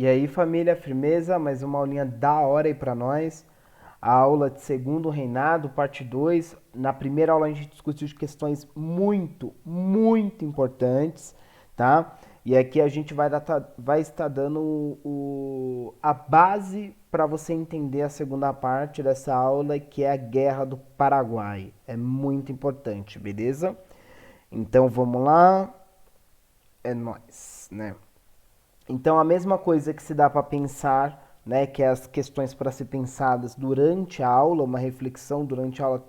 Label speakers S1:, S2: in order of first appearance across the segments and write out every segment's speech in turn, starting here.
S1: E aí, família, firmeza, mais uma aulinha da hora aí pra nós. A aula de Segundo Reinado, parte 2. Na primeira aula a gente discutiu questões muito importantes, tá? E aqui a gente vai estar dando a base para você entender a segunda parte dessa aula, que é a Guerra do Paraguai. É muito importante, beleza? Então vamos lá, é nóis, né? Então, a mesma coisa que se dá para pensar, né, que é as questões para ser pensadas durante a aula, uma reflexão durante a aula,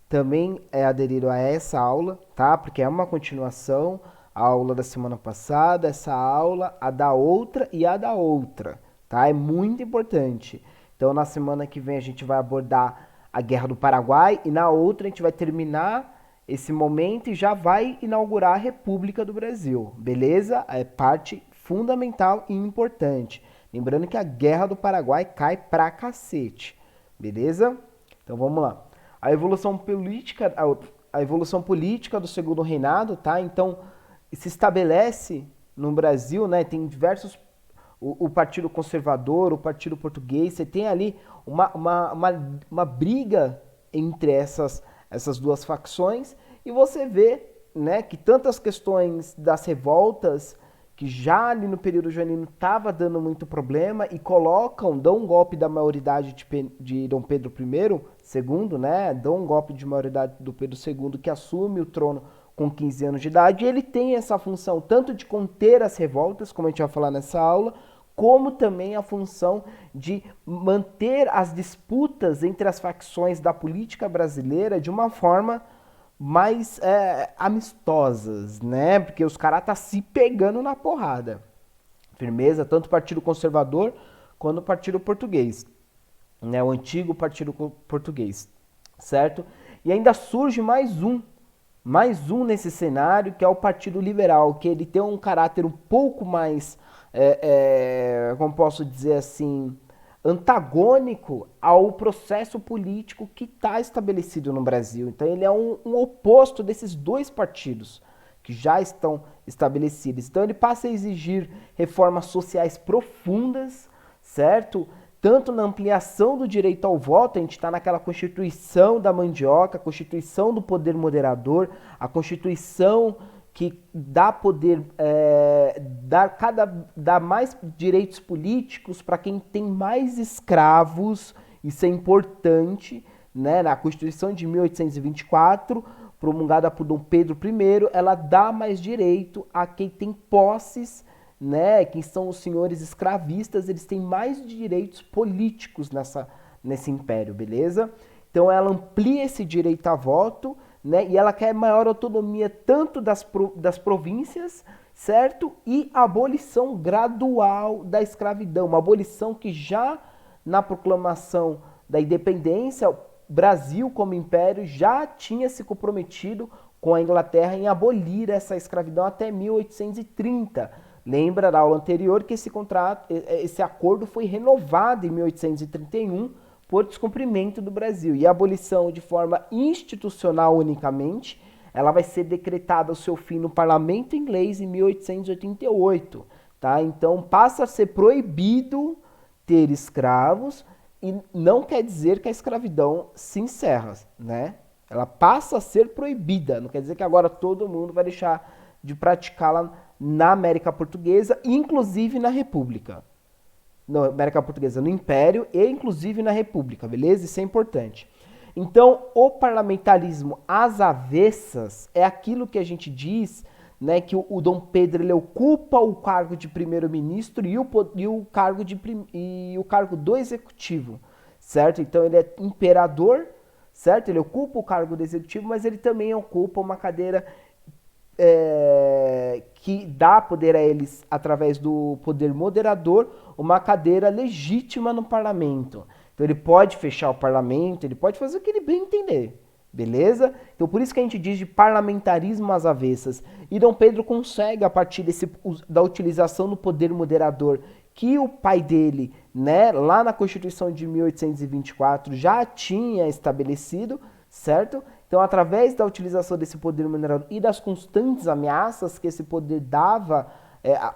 S1: também é aderido a essa aula, tá? Porque é uma continuação, a aula da semana passada, essa aula, a da outra e a da outra, tá? É muito importante. Então, na semana que vem a gente vai abordar a Guerra do Paraguai e na outra a gente vai terminar esse momento e já vai inaugurar a República do Brasil, beleza? É parte fundamental e importante. Lembrando que a Guerra do Paraguai cai pra cacete, beleza? Então vamos lá. A evolução política do Segundo Reinado, tá? Então se estabelece no Brasil, né? Tem diversos o Partido Conservador, o Partido Português, você tem ali uma briga entre essas duas facções e você vê, né, que tantas questões das revoltas que já ali no período joanino estava dando muito problema e dão um golpe da maioridade de Dom Pedro I, segundo, né, dão um golpe de maioridade do Pedro II, que assume o trono com 15 anos de idade, e ele tem essa função tanto de conter as revoltas, como a gente vai falar nessa aula, como também a função de manter as disputas entre as facções da política brasileira de uma forma mais amistosas, né? Porque os caras tá se pegando na porrada. Firmeza, tanto o Partido Conservador quanto o Partido Português, né? O antigo Partido Português, certo? E ainda surge mais um nesse cenário, que é o Partido Liberal, que ele tem um caráter um pouco mais, como posso dizer assim, antagônico ao processo político que está estabelecido no Brasil. Então ele é um oposto desses dois partidos que já estão estabelecidos. Então ele passa a exigir reformas sociais profundas, certo? Tanto na ampliação do direito ao voto, a gente está naquela Constituição da Mandioca, a Constituição do Poder Moderador, a Constituição que dá poder, dá mais direitos políticos para quem tem mais escravos, isso é importante, né? Na Constituição de 1824, promulgada por Dom Pedro I, ela dá mais direito a quem tem posses, né? Quem são os senhores escravistas, eles têm mais direitos políticos nesse império, beleza? Então ela amplia esse direito a voto, né? E ela quer maior autonomia tanto das províncias, certo? E abolição gradual da escravidão, uma abolição que já na proclamação da independência, o Brasil como império já tinha se comprometido com a Inglaterra em abolir essa escravidão até 1830. Lembra da aula anterior que esse acordo foi renovado em 1831 por descumprimento do Brasil. E a abolição de forma institucional unicamente, ela vai ser decretada ao seu fim no parlamento inglês em 1888. Tá? Então passa a ser proibido ter escravos e não quer dizer que a escravidão se encerra, né? Ela passa a ser proibida, não quer dizer que agora todo mundo vai deixar de praticá-la na América Portuguesa, inclusive na República. Na América Portuguesa, no Império e inclusive na República, beleza? Isso é importante. Então, o parlamentarismo às avessas é aquilo que a gente diz, né, que o Dom Pedro ele ocupa o cargo de primeiro-ministro e o cargo do executivo, certo? Então ele é imperador, certo? Ele ocupa o cargo do executivo, mas ele também ocupa uma cadeira que dá poder a eles através do poder moderador, uma cadeira legítima no parlamento. Então ele pode fechar o parlamento, ele pode fazer o que ele bem entender, beleza? Então por isso que a gente diz de parlamentarismo às avessas. E Dom Pedro consegue, a partir da utilização do poder moderador que o pai dele, né, lá na Constituição de 1824 já tinha estabelecido, certo? Então, através da utilização desse poder moderador e das constantes ameaças que esse poder dava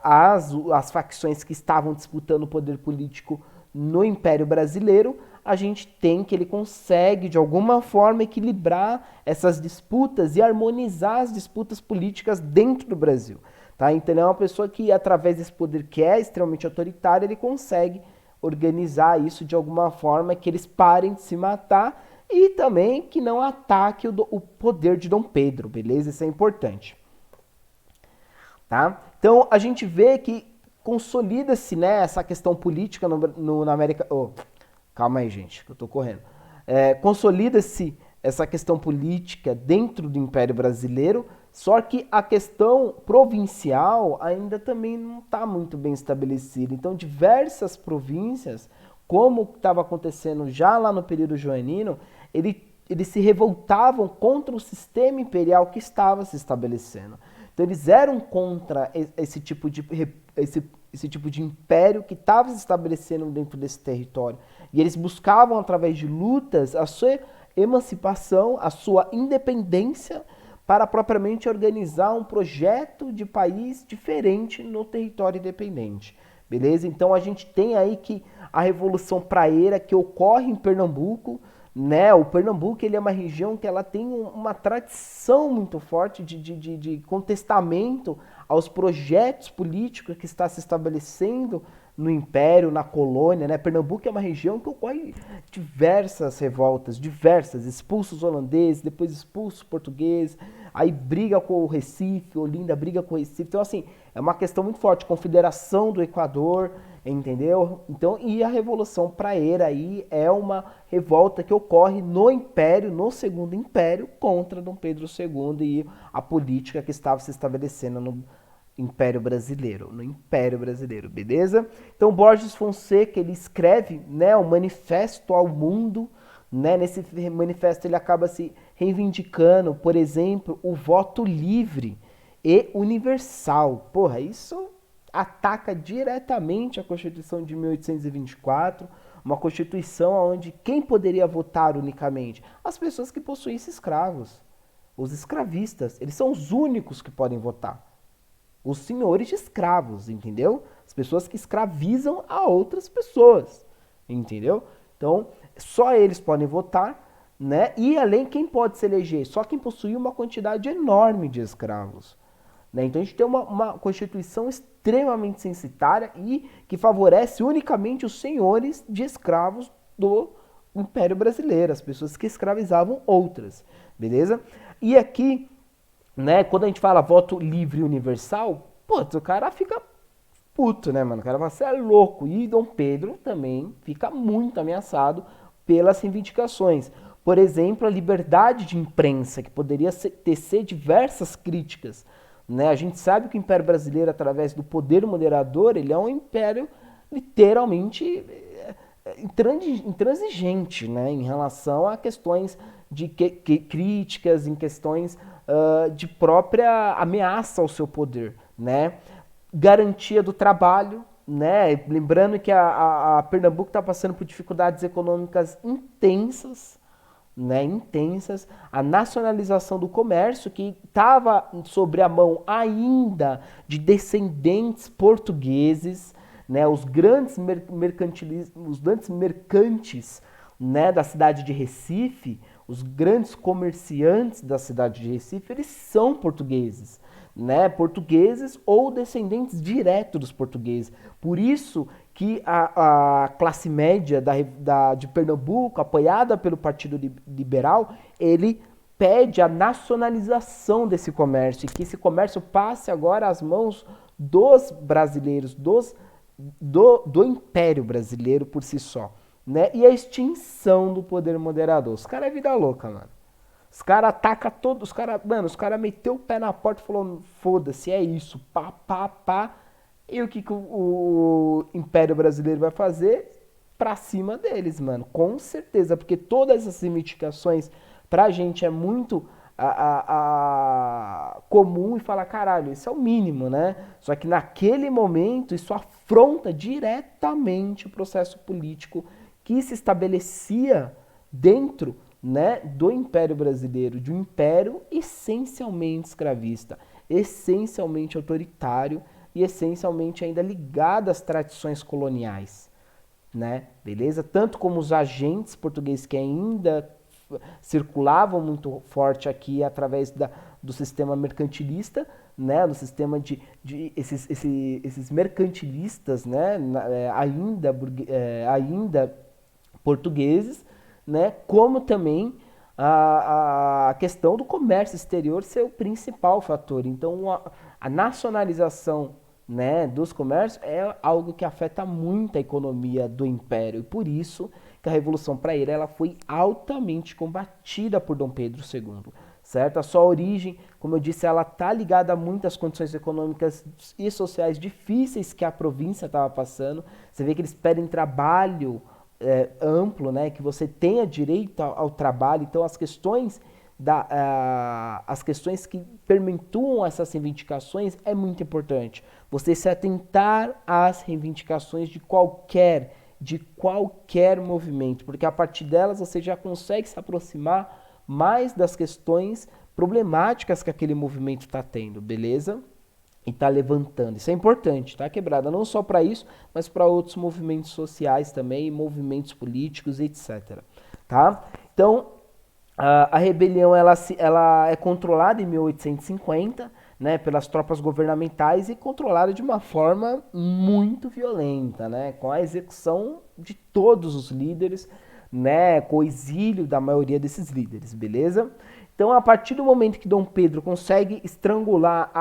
S1: as facções que estavam disputando o poder político no Império Brasileiro, a gente tem que ele consegue, de alguma forma, equilibrar essas disputas e harmonizar as disputas políticas dentro do Brasil. Tá? Então, ele é uma pessoa que, através desse poder que é extremamente autoritário, ele consegue organizar isso de alguma forma que eles parem de se matar e também que não ataque o poder de Dom Pedro, beleza? Isso é importante. Tá? Então, a gente vê que consolida-se, né, essa questão política na América... Oh, calma aí, gente, que eu tô correndo. Consolida-se essa questão política dentro do Império Brasileiro, só que a questão provincial ainda também não está muito bem estabelecida. Então, diversas províncias, como estava acontecendo já lá no período joanino, eles se revoltavam contra o sistema imperial que estava se estabelecendo. Então, eles eram contra esse tipo de império que estava se estabelecendo dentro desse território. E eles buscavam, através de lutas, a sua emancipação, a sua independência, para propriamente organizar um projeto de país diferente no território independente. Beleza? Então a gente tem aí que a Revolução Praeira que ocorre em Pernambuco, né? O Pernambuco ele é uma região que ela tem uma tradição muito forte de contestamento aos projetos políticos que está se estabelecendo no Império, na colônia, né? Pernambuco é uma região que ocorre diversas revoltas, expulsos holandeses, depois expulsos portugueses, aí briga com o Recife, Olinda briga com o Recife. Então, assim, é uma questão muito forte, Confederação do Equador, entendeu? Então, e a Revolução Praeira aí é uma revolta que ocorre no Império, no Segundo Império, contra Dom Pedro II e a política que estava se estabelecendo no Império Brasileiro, beleza? Então Borges Fonseca, ele escreve, né, um manifesto ao mundo, né? Nesse manifesto ele acaba se reivindicando, por exemplo, o voto livre e universal. Porra, isso ataca diretamente a Constituição de 1824, uma Constituição onde quem poderia votar unicamente? As pessoas que possuíssem escravos, os escravistas, eles são os únicos que podem votar. Os senhores de escravos, entendeu? As pessoas que escravizam a outras pessoas, entendeu? Então, só eles podem votar, né? E além, quem pode se eleger? Só quem possui uma quantidade enorme de escravos. Né? Então, a gente tem uma Constituição extremamente censitária e que favorece unicamente os senhores de escravos do Império Brasileiro, as pessoas que escravizavam outras, beleza? E aqui, né, quando a gente fala voto livre e universal, pô, o cara fica puto, né, mano? O cara fala, você é louco. E Dom Pedro também fica muito ameaçado pelas reivindicações. Por exemplo, a liberdade de imprensa, que poderia tecer diversas críticas. Né? A gente sabe que o Império Brasileiro, através do poder moderador, ele é um império literalmente intransigente, né, em relação a questões de críticas, em questões de própria ameaça ao seu poder, né? Garantia do trabalho, né? Lembrando que a Pernambuco está passando por dificuldades econômicas intensas, né? Intensas. A nacionalização do comércio, que estava sobre a mão ainda de descendentes portugueses, né? Os grandes mercantes, né, da cidade de Recife, os grandes comerciantes da cidade de Recife, eles são portugueses, né? Portugueses ou descendentes diretos dos portugueses. Por isso que a classe média de Pernambuco, apoiada pelo Partido Liberal, ele pede a nacionalização desse comércio e que esse comércio passe agora às mãos dos brasileiros, do Império Brasileiro por si só. Né? E a extinção do poder moderador. Os caras é vida louca, mano. Os caras atacam todos. Os caras meteu o pé na porta e falou: foda-se, é isso. Pá, pá, pá. E o que o Império Brasileiro vai fazer? Pra cima deles, mano. Com certeza. Porque todas essas reivindicações pra gente é muito comum e falar, caralho, isso é o mínimo, né? Só que naquele momento isso afronta diretamente o processo político que se estabelecia dentro, né, do Império Brasileiro, de um império essencialmente escravista, essencialmente autoritário, e essencialmente ainda ligada às tradições coloniais, né? Beleza? Tanto como os agentes portugueses que ainda circulavam muito forte aqui através do sistema mercantilista, né? Do sistema de esses mercantilistas, né? Ainda portugueses, né? Como também a questão do comércio exterior ser o principal fator. Então, a nacionalização, né, dos comércios é algo que afeta muito a economia do Império. E por isso que a Revolução Praieira ela foi altamente combatida por Dom Pedro II. Certo? A sua origem, como eu disse, ela está ligada a muitas condições econômicas e sociais difíceis que a província estava passando. Você vê que eles pedem trabalho amplo, né, que você tenha direito ao trabalho. Então as questões as questões que perpetuam essas reivindicações é muito importante. Você se atentar às reivindicações de qualquer movimento, porque a partir delas você já consegue se aproximar mais das questões problemáticas que aquele movimento está tendo, beleza? E está levantando. Isso é importante, tá, Quebrada? Não só para isso, mas para outros movimentos sociais também, movimentos políticos, etc. Tá? Então, a rebelião ela é controlada em 1850, né, pelas tropas governamentais e controlada de uma forma muito violenta, né, com a execução de todos os líderes, né, com o exílio da maioria desses líderes, beleza? Então, a partir do momento que Dom Pedro consegue estrangular,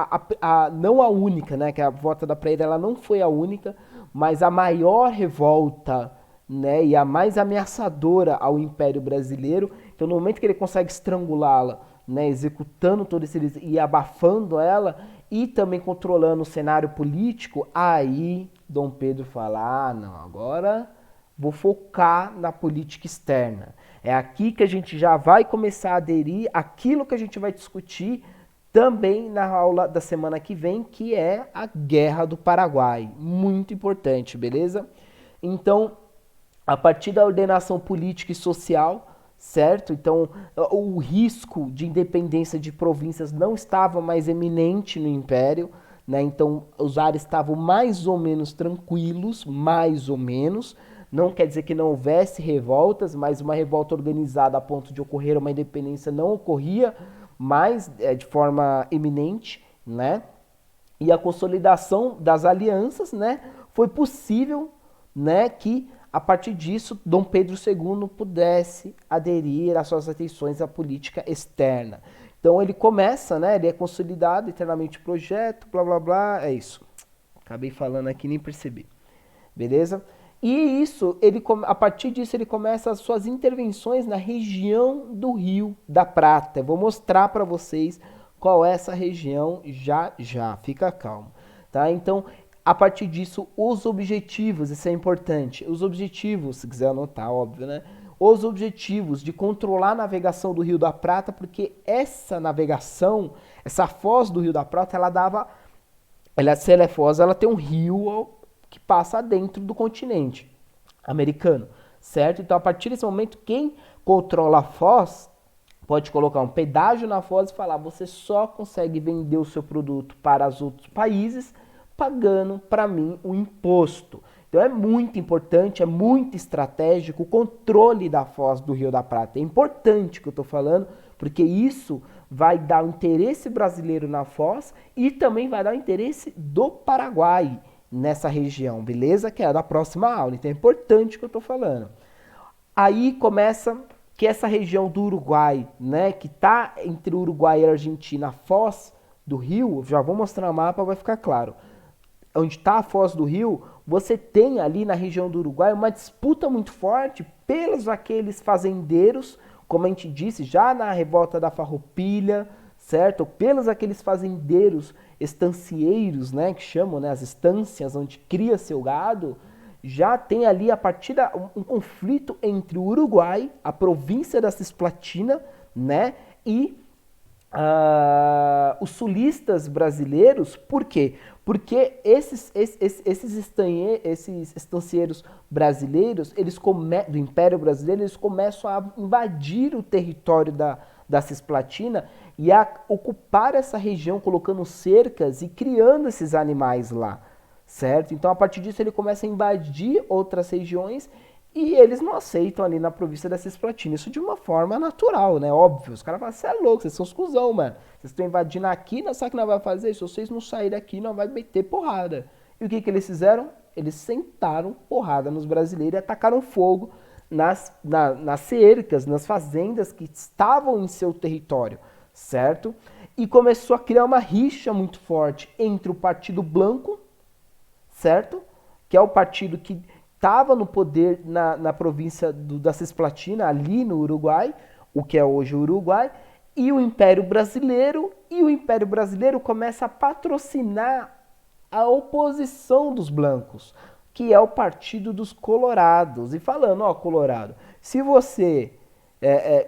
S1: não a única, né, que a Volta da Praieira ela não foi a única, mas a maior revolta, né, e a mais ameaçadora ao Império Brasileiro. Então, no momento que ele consegue estrangulá-la, né, executando todo esse e abafando ela, e também controlando o cenário político, aí Dom Pedro fala, não, agora vou focar na política externa. É aqui que a gente já vai começar a aderir àquilo que a gente vai discutir também na aula da semana que vem, que é a Guerra do Paraguai. Muito importante, beleza? Então, a partir da ordenação política e social, certo? Então, o risco de independência de províncias não estava mais eminente no Império, né? Então, os ares estavam mais ou menos tranquilos, mais ou menos. Não quer dizer que não houvesse revoltas, mas uma revolta organizada a ponto de ocorrer uma independência não ocorria mais de forma eminente, né? E a consolidação das alianças, né, foi possível, né, que a partir disso Dom Pedro II pudesse aderir às suas atenções à política externa. Então ele começa, né, ele é consolidado internamente o projeto, blá blá blá, é isso. Acabei falando aqui, nem percebi. Beleza? E isso, a partir disso, ele começa as suas intervenções na região do Rio da Prata. Eu vou mostrar para vocês qual é essa região já, fica calmo. Tá? Então, a partir disso, os objetivos, isso é importante. Os objetivos, se quiser anotar, óbvio, né? Os objetivos de controlar a navegação do Rio da Prata, porque essa navegação, essa foz do Rio da Prata, se ela é foz, ela tem um rio que passa dentro do continente americano, certo? Então, a partir desse momento, quem controla a foz pode colocar um pedágio na foz e falar, você só consegue vender o seu produto para os outros países pagando para mim o imposto. Então, é muito importante, é muito estratégico o controle da foz do Rio da Prata. É importante o que eu estou falando, porque isso vai dar o interesse brasileiro na foz e também vai dar o interesse do Paraguai nessa região, beleza? Que é da próxima aula, então é importante o que eu estou falando. Aí começa que essa região do Uruguai, né, que está entre o Uruguai e a Argentina, a foz do rio, já vou mostrar o mapa, vai ficar claro. Onde está a foz do rio, você tem ali na região do Uruguai uma disputa muito forte pelos aqueles fazendeiros, como a gente disse já na revolta da Farroupilha, certo? Pelos aqueles fazendeiros estancieiros, né, que chamam, né, as estâncias onde cria seu gado, já tem ali a partir um conflito entre o Uruguai, a província da Cisplatina, né, e os sulistas brasileiros. Por quê? Porque esses estancieiros brasileiros, do Império Brasileiro, eles começam a invadir o território da Cisplatina e a ocupar essa região, colocando cercas e criando esses animais lá, certo? Então, a partir disso, ele começa a invadir outras regiões e eles não aceitam ali na província da Cisplatina. Isso de uma forma natural, né? Óbvio. Os caras falam, você é louco, vocês são os cuzão, mano. Vocês estão invadindo aqui, não sabe o que nós vamos fazer? Se vocês não saírem daqui, nós vamos meter porrada. E o que eles fizeram? Eles sentaram porrada nos brasileiros e atacaram fogo nas cercas, nas fazendas que estavam em seu território, certo? E começou a criar uma rixa muito forte entre o Partido Blanco, certo? Que é o partido que estava no poder na província da Cisplatina, ali no Uruguai, o que é hoje o Uruguai, e o Império Brasileiro, e o Império Brasileiro começa a patrocinar a oposição dos blancos, que é o Partido dos Colorados. E falando, ó, Colorado, se você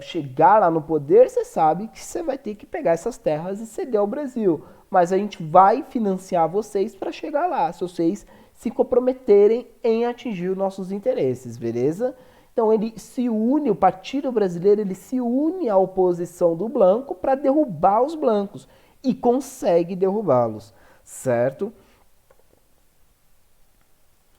S1: chegar lá no poder, você sabe que você vai ter que pegar essas terras e ceder ao Brasil. Mas a gente vai financiar vocês para chegar lá, se vocês se comprometerem em atingir os nossos interesses, beleza? Então ele se une, o Partido Brasileiro, ele se une à oposição do branco para derrubar os blancos e consegue derrubá-los, certo?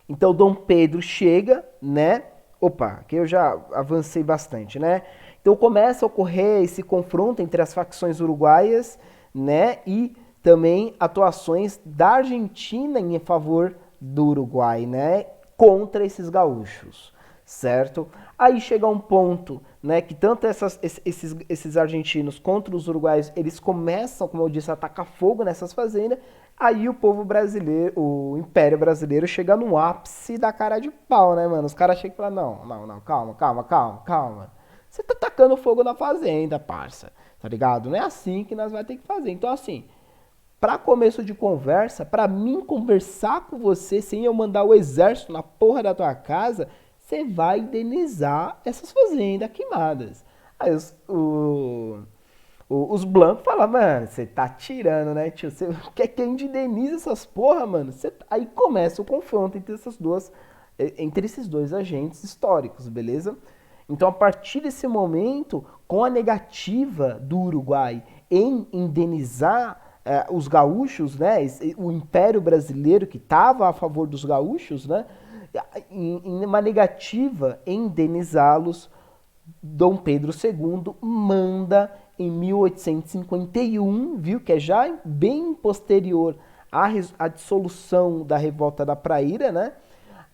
S1: Então Dom Pedro chega, né? Opa, aqui eu já avancei bastante, né? Então começa a ocorrer esse confronto entre as facções uruguaias, né? E também atuações da Argentina em favor do Uruguai, né? Contra esses gaúchos, certo? Aí chega um ponto, né? Que tanto esses argentinos contra os uruguaios, eles começam, como eu disse, a atacar fogo nessas fazendas. Aí o povo brasileiro, o Império Brasileiro chega no ápice da cara de pau, né, mano? Os caras chegam e falam, não, calma. Você tá tacando fogo na fazenda, parça, tá ligado? Não é assim que nós vamos ter que fazer. Então, assim, pra começo de conversa, pra mim conversar com você sem eu mandar o exército na porra da tua casa, você vai indenizar essas fazendas queimadas. Aí os blancos falam, mano, você tá tirando, né, tio? Você quer que a gente indenize essas porra, mano? Aí começa o confronto entre esses dois agentes históricos, beleza? Então, a partir desse momento, com a negativa do Uruguai em indenizar os gaúchos, né, o Império Brasileiro que estava a favor dos gaúchos, né, em uma negativa em indenizá-los, Dom Pedro II manda em 1851, viu, que é já bem posterior à dissolução da Revolta da Praíra, né?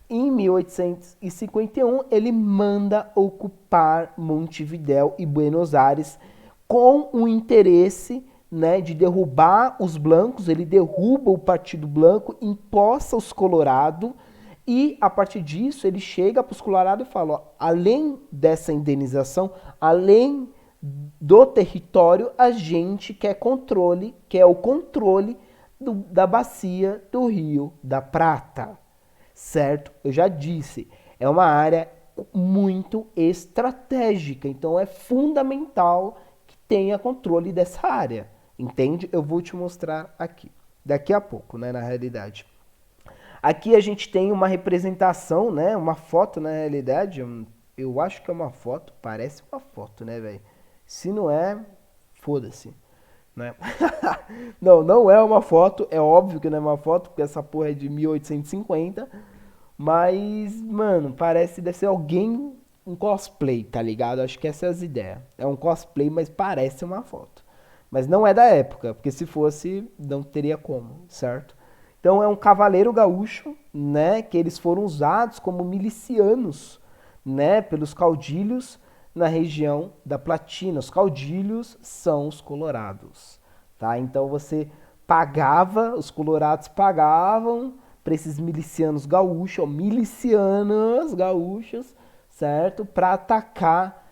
S1: Em 1851, ele manda ocupar Montevidéu e Buenos Aires com o interesse, né, de derrubar os blancos. Ele derruba o Partido Blanco, empossa os Colorados e, a partir disso, ele chega para os Colorados e fala, ó, além dessa indenização, além do território, a gente quer controle, quer o controle da bacia do Rio da Prata, certo? Eu já disse, é uma área muito estratégica, então é fundamental que tenha controle dessa área, entende? Eu vou te mostrar aqui, daqui a pouco, né, na realidade. Aqui a gente tem uma representação, né, uma foto, na realidade, eu acho que é uma foto, parece uma foto, né, velho? Se não é, foda-se, né? Não é uma foto, é óbvio que não é uma foto, porque essa porra é de 1850, mas, mano, deve ser alguém, um cosplay, tá ligado? Acho que essas são as ideias. É um cosplay, mas parece uma foto. Mas não é da época, porque se fosse, não teria como, certo? Então é um cavaleiro gaúcho, né, que eles foram usados como milicianos, né, pelos caudilhos na região da Platina. Os caudilhos são os colorados, tá? Então você pagava, os colorados pagavam para esses milicianos gaúchos, milicianos gaúchos, certo? Para atacar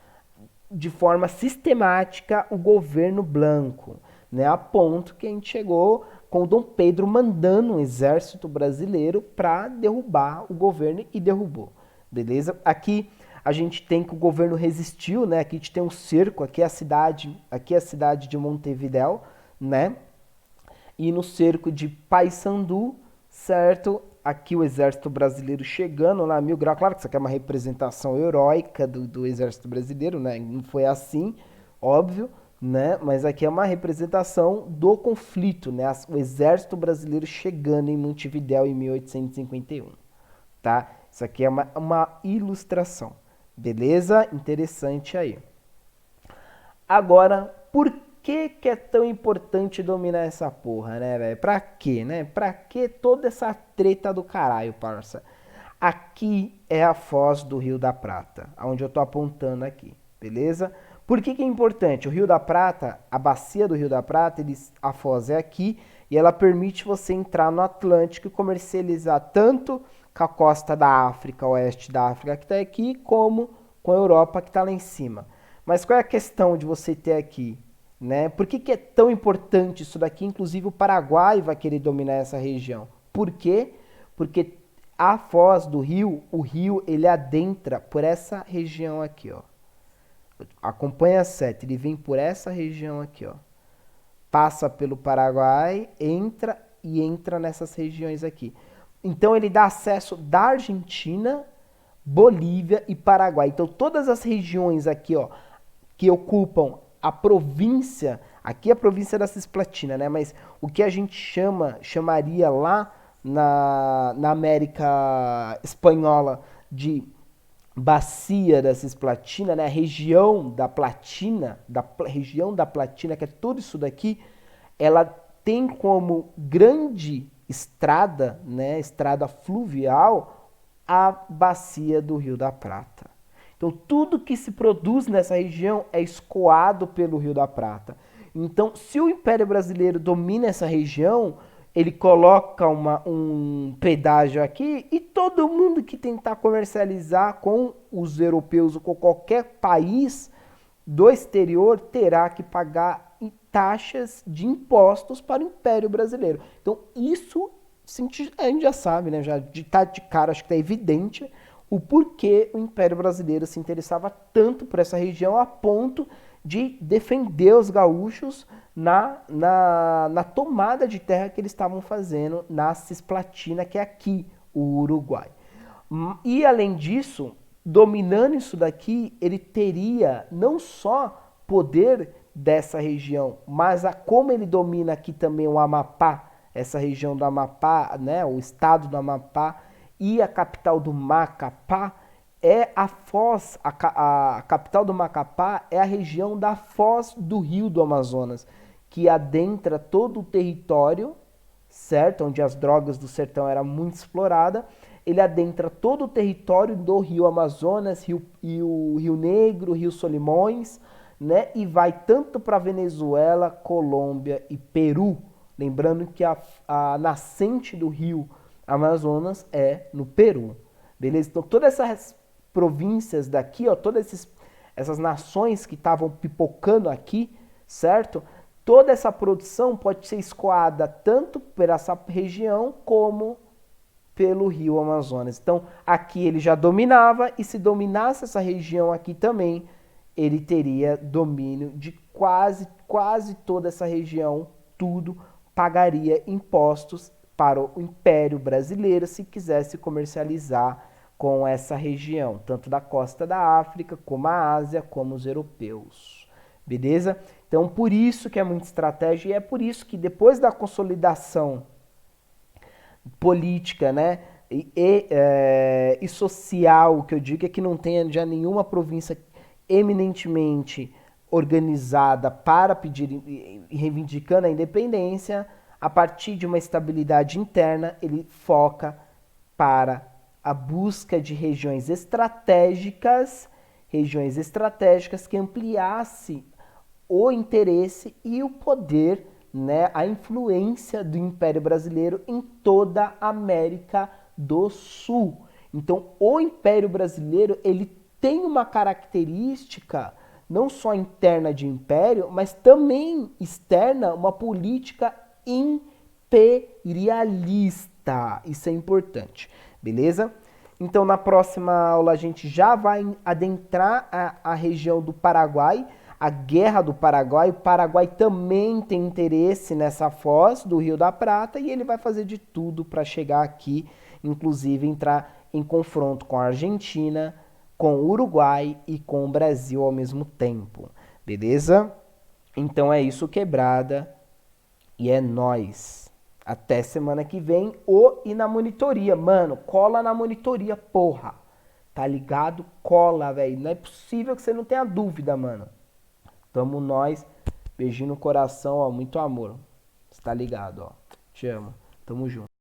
S1: de forma sistemática o governo branco, né? A ponto que a gente chegou com o Dom Pedro mandando um exército brasileiro para derrubar o governo e derrubou, beleza? Aqui a gente tem que o governo resistiu, né? Aqui a gente tem um cerco, aqui é a cidade de Montevidéu, né? E no cerco de Paissandu, certo? Aqui o exército brasileiro chegando lá a 1000 graus. Claro que isso aqui é uma representação heróica do exército brasileiro, né? Não foi assim, óbvio, né? Mas aqui é uma representação do conflito, né? O exército brasileiro chegando em Montevidéu em 1851, tá? Isso aqui é uma ilustração, beleza? Interessante aí. Agora, por que é tão importante dominar essa porra, né, velho? Pra quê, né? Pra que toda essa treta do caralho, parça? Aqui é a foz do Rio da Prata, onde eu tô apontando aqui, beleza? Por que é importante? O Rio da Prata, a bacia do Rio da Prata, a foz é aqui e ela permite você entrar no Atlântico e comercializar tanto com a costa da África, oeste da África que está aqui, como com a Europa que está lá em cima. Mas qual é a questão de você ter aqui? Né? Por que é tão importante isso daqui? Inclusive o Paraguai vai querer dominar essa região. Por quê? Porque a foz do rio, o rio ele adentra por essa região aqui, ó. Acompanha a seta, ele vem por essa região aqui, ó. Passa pelo Paraguai, entra nessas regiões aqui. Então ele dá acesso da Argentina, Bolívia e Paraguai. Então todas as regiões aqui, ó, que ocupam a província, aqui é a província da Cisplatina, né? Mas o que a gente chamaria lá na América Espanhola de bacia da Cisplatina, né? A região da Platina, região da Platina, que é tudo isso daqui, ela tem como grande estrada, né? Estrada fluvial, a bacia do Rio da Prata. Então, tudo que se produz nessa região é escoado pelo Rio da Prata. Então, se o Império Brasileiro domina essa região, ele coloca um pedágio aqui e todo mundo que tentar comercializar com os europeus ou com qualquer país do exterior terá que pagar taxas de impostos para o Império Brasileiro. Então, isso a gente já sabe, né? Já tá de cara, acho que está evidente o porquê o Império Brasileiro se interessava tanto por essa região a ponto de defender os gaúchos na tomada de terra que eles estavam fazendo na Cisplatina, que é aqui, o Uruguai. E além disso, dominando isso daqui, ele teria não só poder dessa região, mas como ele domina aqui também o Amapá, essa região do Amapá, né, o estado do Amapá, e a capital do Macapá é a foz, a capital do Macapá é a região da foz do rio do Amazonas, que adentra todo o território, certo? Onde as drogas do sertão eram muito exploradas. Ele adentra todo o território do rio Amazonas, o Rio Negro, Rio Solimões, né? E vai tanto para Venezuela, Colômbia e Peru. Lembrando que a nascente do rio Amazonas é no Peru, beleza? Então todas essas províncias daqui, ó, essas nações que estavam pipocando aqui, certo? Toda essa produção pode ser escoada tanto por essa região como pelo rio Amazonas. Então aqui ele já dominava e se dominasse essa região aqui também, ele teria domínio de quase toda essa região, tudo pagaria impostos para o Império Brasileiro se quisesse comercializar com essa região, tanto da costa da África, como a Ásia, como os europeus. Beleza? Então, por isso que é muita estratégia e é por isso que depois da consolidação política, né, e social, que eu digo é que não tenha já nenhuma província eminentemente organizada para pedir e reivindicando a independência, a partir de uma estabilidade interna, ele foca para a busca de regiões estratégicas que ampliasse o interesse e o poder, né, a influência do Império Brasileiro em toda a América do Sul. Então, o Império Brasileiro, ele tem uma característica não só interna de império, mas também externa, uma política imperialista. Isso é importante, beleza? Então, na próxima aula, a gente já vai adentrar a região do Paraguai, a Guerra do Paraguai. O Paraguai também tem interesse nessa foz do Rio da Prata e ele vai fazer de tudo para chegar aqui, inclusive entrar em confronto com a Argentina, com o Uruguai e com o Brasil ao mesmo tempo, beleza? Então é isso, quebrada. E é nóis. Até semana que vem. Ou e na monitoria. Mano, cola na monitoria, porra. Tá ligado? Cola, velho. Não é possível que você não tenha dúvida, mano. Tamo nós. Beijinho no coração, ó. Muito amor. Você tá ligado, ó. Te amo. Tamo junto.